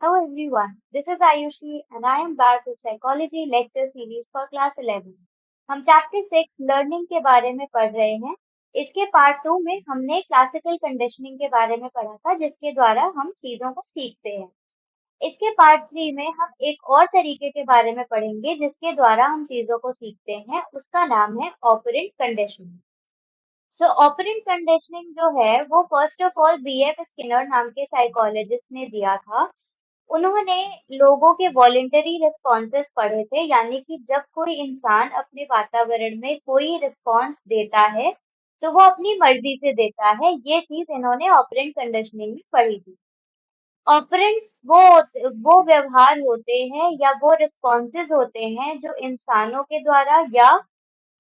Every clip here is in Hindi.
Hello everyone, this is Ayushi and I am back with Psychology Lecture Series for Class 11. हम चैप्टर 6 लर्निंग के बारे में पढ़ रहे हैं। इसके पार्ट 2 में हमने क्लासिकल कंडीशनिंग के बारे में पढ़ा था जिसके द्वारा हम चीजों को सीखते हैं। इसके पार्ट 3 में हम एक और तरीके के बारे में पढ़ेंगे जिसके द्वारा हम चीजों को सीखते हैं। उसका नाम है ऑपरेंट कंडीशनिंग। ऑपरेंट कंडीशनिंग जो है वो first of all BF Skinner नाम के साइकोलॉजिस्ट ने दिया था। उन्होंने लोगों के वॉलेंटरी रिस्पॉन्सेस पढ़े थे, यानी कि जब कोई इंसान अपने वातावरण में कोई रिस्पॉन्स देता है तो वो अपनी मर्जी से देता है। ये चीज इन्होंने ऑपरेंट कंडीशनिंग में पढ़ी थी। ऑपरेंट्स वो व्यवहार होते हैं या वो रिस्पॉन्सेज होते हैं जो इंसानों के द्वारा या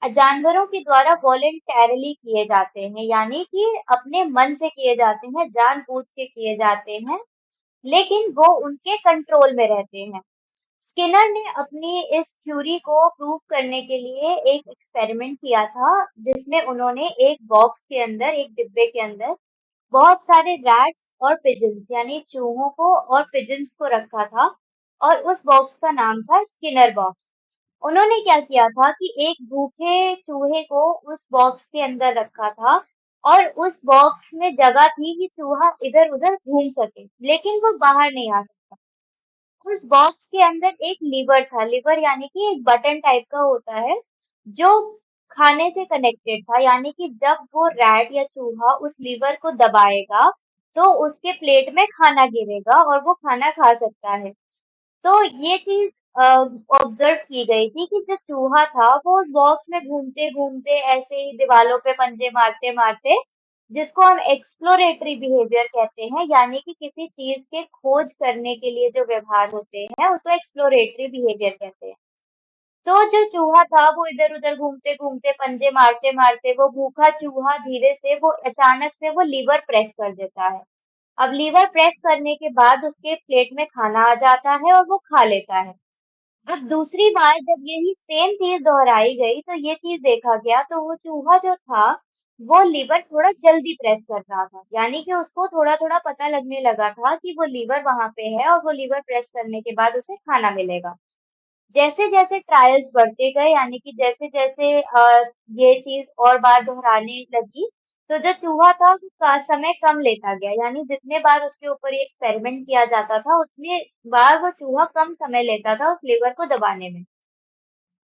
जानवरों के द्वारा वॉलेंटैरिली किए जाते हैं, यानी कि अपने मन से किए जाते हैं, जानबूझ के किए जाते हैं, लेकिन वो उनके कंट्रोल में रहते हैं। स्किनर ने अपनी इस थ्योरी को प्रूव करने के लिए एक एक्सपेरिमेंट किया था जिसमें उन्होंने एक बॉक्स के अंदर, एक डिब्बे के अंदर बहुत सारे रैट्स और पिजन्स यानी चूहों को और पिजन्स को रखा था और उस बॉक्स का नाम था स्किनर बॉक्स। उन्होंने क्या किया था कि एक भूखे चूहे को उस बॉक्स के अंदर रखा था और उस बॉक्स में जगह थी कि चूहा इधर-उधर घूम सके, लेकिन वो बाहर नहीं आ सकता। उस बॉक्स के अंदर एक लीवर था। लीवर यानी कि एक बटन टाइप का होता है जो खाने से कनेक्टेड था, यानी कि जब वो रैट या चूहा उस लीवर को दबाएगा तो उसके प्लेट में खाना गिरेगा और वो खाना खा सकता है। तो ये चीज ऑब्जर्व की गई थी कि जो चूहा था वो उस बॉक्स में घूमते घूमते ऐसे ही दीवारों पे पंजे मारते मारते, जिसको हम एक्सप्लोरेटरी बिहेवियर कहते हैं, यानी कि किसी चीज के खोज करने के लिए जो व्यवहार होते हैं उसको एक्सप्लोरेटरी बिहेवियर कहते हैं। तो जो चूहा था वो इधर उधर घूमते घूमते पंजे मारते मारते वो भूखा चूहा धीरे से वो अचानक से वो लीवर प्रेस कर देता है। अब लीवर प्रेस करने के बाद उसके प्लेट में खाना आ जाता है और वो खा लेता है। अब दूसरी बार जब यही सेम चीज दोहराई गई तो ये चीज देखा गया, तो वो चूहा जो था वो लीवर थोड़ा जल्दी प्रेस कर रहा था, यानी कि उसको थोड़ा थोड़ा पता लगने लगा था कि वो लीवर वहां पे है और वो लीवर प्रेस करने के बाद उसे खाना मिलेगा। जैसे जैसे ट्रायल्स बढ़ते गए, यानी कि जैसे जैसे ये चीज और बार दोहराने लगी, तो जो चूहा था वो समय कम लेता गया, यानी जितने बार उसके ऊपर ये एक्सपेरिमेंट किया जाता था उतने बार वो चूहा कम समय लेता था उस लीवर को दबाने में।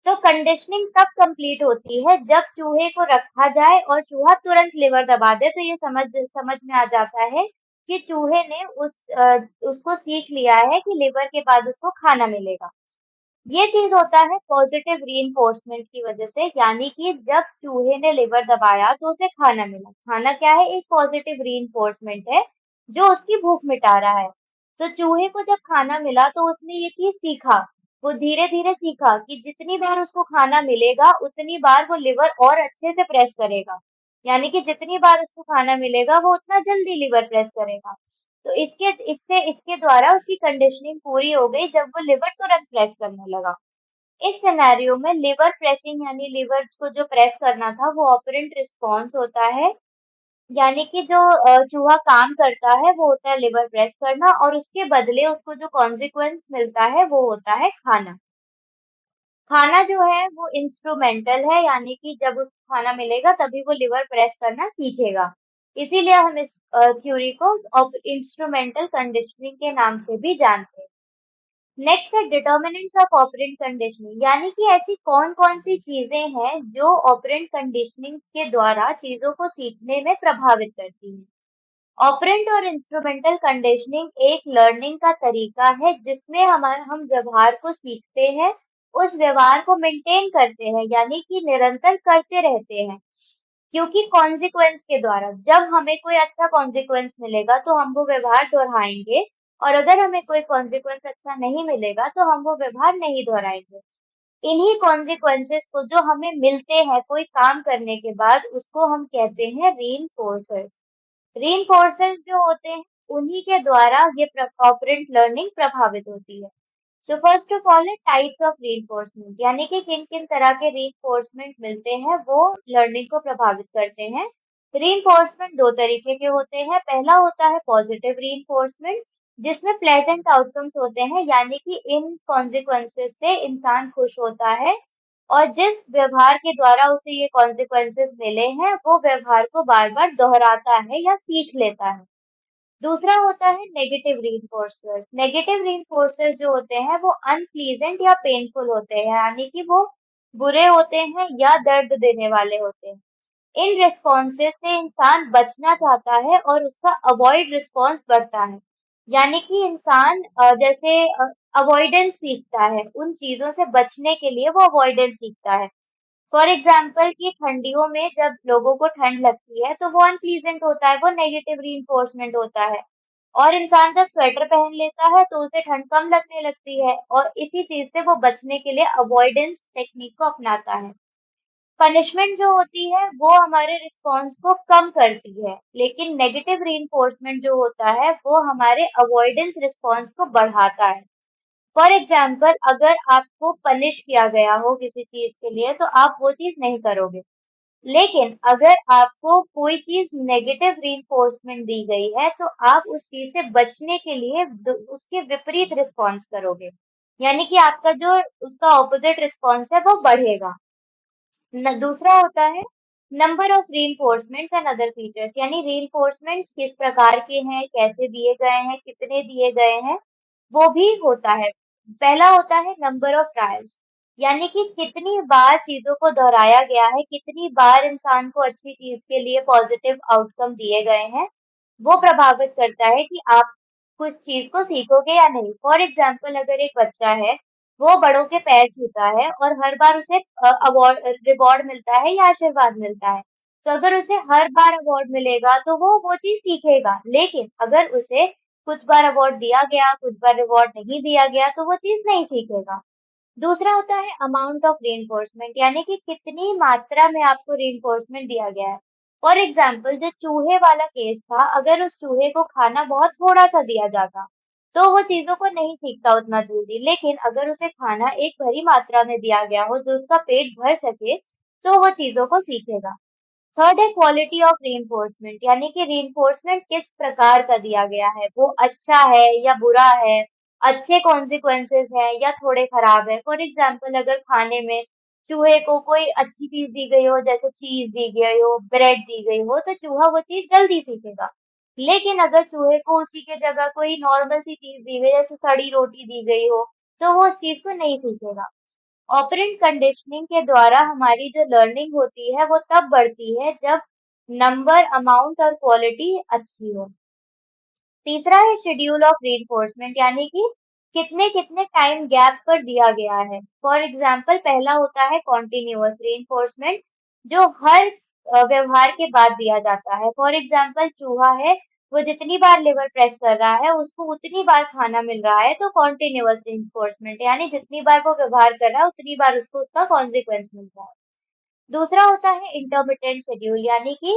तो कंडीशनिंग तब कंप्लीट होती है जब चूहे को रखा जाए और चूहा तुरंत लीवर दबा दे, तो ये समझ समझ में आ जाता है कि चूहे ने उसको सीख लिया है कि लीवर के बाद उसको खाना मिलेगा। ये चीज होता है पॉजिटिव रीइंफोर्समेंट की वजह से, यानी कि जब चूहे ने लिवर दबाया तो उसे खाना मिला। खाना क्या है? एक पॉजिटिव रीइंफोर्समेंट है जो उसकी भूख मिटा रहा है। तो चूहे को जब खाना मिला तो उसने ये चीज सीखा। वो धीरे धीरे सीखा कि जितनी बार उसको खाना मिलेगा उतनी बार वो लिवर और अच्छे से प्रेस करेगा, यानी कि जितनी बार उसको खाना मिलेगा वो उतना जल्दी लिवर प्रेस करेगा। तो इसके द्वारा उसकी कंडीशनिंग पूरी हो गई जब वो लिवर तुरंत प्रेस करने लगा। इस सिनेरियो में लिवर प्रेसिंग यानी लिवर को जो प्रेस करना था वो ऑपरेंट रिस्पॉन्स होता है, यानी कि जो चूहा काम करता है वो होता है लिवर प्रेस करना और उसके बदले उसको जो कॉन्सिक्वेंस मिलता है वो होता है खाना। खाना जो है वो इंस्ट्रूमेंटल है, यानी कि जब उसको खाना मिलेगा तभी वो लिवर प्रेस करना सीखेगा। इसीलिए हम इस थ्योरी को इंस्ट्रूमेंटल कंडीशनिंग के नाम से भी जानते हैं। नेक्स्ट है डिटर्मिनेंट्स ऑफ ऑपरेंट कंडीशनिंग, यानी कि ऐसी कौन-कौन सी चीजें हैं जो ऑपरेंट कंडीशनिंग के द्वारा चीजों को सीखने में प्रभावित करती हैं। ऑपरेंट और इंस्ट्रूमेंटल कंडीशनिंग एक लर्निंग का तरीका है जिसमें हम व्यवहार को सीखते हैं, उस व्यवहार को मेंटेन करते हैं, यानी कि निरंतर करते रहते हैं। क्योंकि कॉन्सिक्वेंस के द्वारा जब हमें कोई अच्छा कॉन्सिक्वेंस मिलेगा तो हम वो व्यवहार दोहराएंगे और अगर हमें कोई कॉन्सिक्वेंस अच्छा नहीं मिलेगा तो हम वो व्यवहार नहीं दोहराएंगे। इन्हीं कॉन्सिक्वेंसेस को जो हमें मिलते हैं कोई काम करने के बाद उसको हम कहते हैं रीइंफोर्सर्स। रीइंफोर्सर्स जो होते हैं उन्हीं के द्वारा ये ऑपरेंट लर्निंग प्रभावित होती है। सो फर्स्ट ऑफ ऑल है टाइप्स ऑफ रीइंफोर्समेंट, यानी कि किन किन तरह के रीइंफोर्समेंट मिलते हैं वो लर्निंग को प्रभावित करते हैं। रीइंफोर्समेंट दो तरीके के होते हैं। पहला होता है पॉजिटिव रीइंफोर्समेंट जिसमें प्लेजेंट आउटकम्स होते हैं, यानी कि इन कॉन्सिक्वेंसेस से इंसान खुश होता है और जिस व्यवहार के द्वारा उसे ये कॉन्सिक्वेंसेस मिले हैं वो व्यवहार को बार बार दोहराता है या सीख लेता है। दूसरा होता है नेगेटिव रीइंफोर्सर्स। नेगेटिव रीइंफोर्सर्स जो होते हैं वो अनप्लीजेंट या पेनफुल होते हैं, यानी कि वो बुरे होते हैं या दर्द देने वाले होते हैं। इन रिस्पॉन्सेस से इंसान बचना चाहता है और उसका अवॉइड रिस्पॉन्स बढ़ता है, यानी कि इंसान जैसे अवॉइडेंस सीखता है, उन चीजों से बचने के लिए वो अवॉइडेंस सीखता है। फॉर एग्जाम्पल कि ठंडियों में जब लोगों को ठंड लगती है तो वो अनप्लीजेंट होता है, वो नेगेटिव रीइंफोर्समेंट होता है। और इंसान जब स्वेटर पहन लेता है तो उसे ठंड कम लगने लगती है और इसी चीज से वो बचने के लिए अवॉइडेंस टेक्निक को अपनाता है। पनिशमेंट जो होती है वो हमारे रिस्पॉन्स को कम करती है, लेकिन नेगेटिव रीइंफोर्समेंट जो होता है वो हमारे अवॉइडेंस रिस्पॉन्स को बढ़ाता है। फॉर एग्जाम्पल अगर आपको पनिश किया गया हो किसी चीज के लिए तो आप वो चीज नहीं करोगे, लेकिन अगर आपको कोई चीज नेगेटिव रीइंफोर्समेंट दी गई है तो आप उस चीज से बचने के लिए उसके विपरीत रिस्पॉन्स करोगे, यानी कि आपका जो उसका ऑपोजिट रिस्पॉन्स है वो बढ़ेगा। दूसरा होता है number of reinforcements and other features, यानी रीइंफोर्समेंट्स किस प्रकार के हैं, कैसे दिए गए हैं, कितने दिए गए हैं, वो भी होता है। पहला होता है नंबर ऑफ ट्रायल्स, यानी कि कितनी बार चीजों को दोहराया गया है, कितनी बार इंसान को अच्छी चीज के लिए पॉजिटिव आउटकम दिए गए हैं, वो प्रभावित करता है कि आप कुछ चीज को सीखोगे या नहीं। फॉर एग्जाम्पल अगर एक बच्चा है, वो बड़ों के पैर छूता है और हर बार उसे अवार्ड रिवॉर्ड मिलता है या आशीर्वाद मिलता है, तो अगर उसे हर बार अवार्ड मिलेगा तो वो चीज सीखेगा। लेकिन अगर उसे कुछ बार अवार्ड दिया गया, कुछ बार रिवॉर्ड नहीं दिया गया, तो वो चीज नहीं सीखेगा। दूसरा होता है अमाउंट ऑफ रीइंफोर्समेंट, यानी कि कितनी मात्रा में आपको रीइंफोर्समेंट दिया गया है। फॉर एग्जाम्पल जो चूहे वाला केस था, अगर उस चूहे को खाना बहुत थोड़ा सा दिया जाता तो वो चीजों को नहीं सीखता उतना जल्दी, लेकिन अगर उसे खाना एक भरी मात्रा में दिया गया हो जो उसका पेट भर सके तो वो चीजों को सीखेगा। थर्ड है क्वालिटी ऑफ रीइंफोर्समेंट, यानी कि रीइंफोर्समेंट किस प्रकार का दिया गया है, वो अच्छा है या बुरा है, अच्छे कॉन्सिक्वेंसेस है या थोड़े खराब है। फॉर एग्जाम्पल अगर खाने में चूहे को कोई अच्छी चीज दी गई हो, जैसे चीज दी गई हो, ब्रेड दी गई हो, तो चूहा वो चीज जल्दी सीखेगा। लेकिन अगर चूहे को उसी के जगह कोई नॉर्मल सी चीज दी गई, जैसे सड़ी रोटी दी गई हो, तो वो उस चीज को नहीं सीखेगा। ऑपरेंट कंडीशनिंग के द्वारा हमारी जो लर्निंग होती है वो तब बढ़ती है जब नंबर, अमाउंट और क्वालिटी अच्छी हो। तीसरा है शेड्यूल ऑफ रीइंफोर्समेंट, यानी कि कितने कितने टाइम गैप पर दिया गया है। फॉर एग्जाम्पल पहला होता है कॉन्टिन्यूअस रीइंफोर्समेंट, जो हर व्यवहार के बाद दिया जाता है। फॉर एग्जाम्पल चूहा है, वो जितनी बार लिवर प्रेस कर रहा है उसको उतनी बार खाना मिल रहा है, तो कॉन्टिन्यूअस रीइंफोर्समेंट, यानी जितनी बार वो व्यवहार कर रहा है उतनी बार उसको उसका कॉन्सिक्वेंस मिल रहा है। दूसरा होता है इंटरमिटेंट शेड्यूल, यानी कि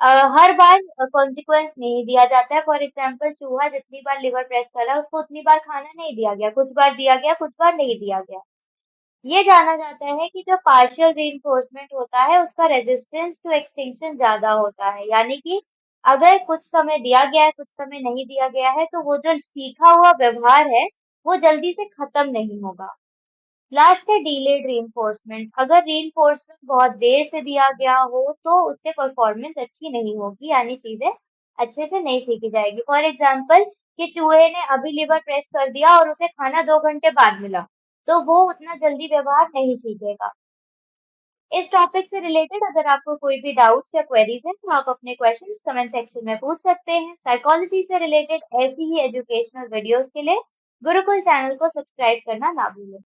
हर बार कॉन्सिक्वेंस नहीं दिया जाता है। फॉर एग्जाम्पल चूहा जितनी बार लिवर प्रेस कर रहा है उसको उतनी बार खाना नहीं दिया गया, कुछ बार दिया गया, कुछ बार नहीं दिया गया। ये जाना जाता है कि जो पार्शियल रीइंफोर्समेंट होता है उसका रेजिस्टेंस टू एक्सटिंक्शन ज्यादा होता है, यानी कि अगर कुछ समय दिया गया है, कुछ समय नहीं दिया गया है, तो वो जो सीखा हुआ व्यवहार है वो जल्दी से खत्म नहीं होगा। लास्ट है डीलेड रीइंफोर्समेंट, अगर रीइंफोर्समेंट बहुत देर से दिया गया हो तो उससे परफॉर्मेंस अच्छी नहीं होगी, यानी चीजें अच्छे से नहीं सीखी जाएगी। फॉर एग्जाम्पल कि चूहे ने अभी लिवर प्रेस कर दिया और उसे खाना 2 घंटे बाद मिला, तो वो उतना जल्दी व्यवहार नहीं सीखेगा। इस टॉपिक से रिलेटेड अगर आपको कोई भी डाउट्स या क्वेरीज हैं तो आप अपने क्वेश्चंस कमेंट सेक्शन में पूछ सकते हैं। साइकोलॉजी से रिलेटेड ऐसी ही एजुकेशनल वीडियोस के लिए गुरुकुल चैनल को सब्सक्राइब करना ना भूलें।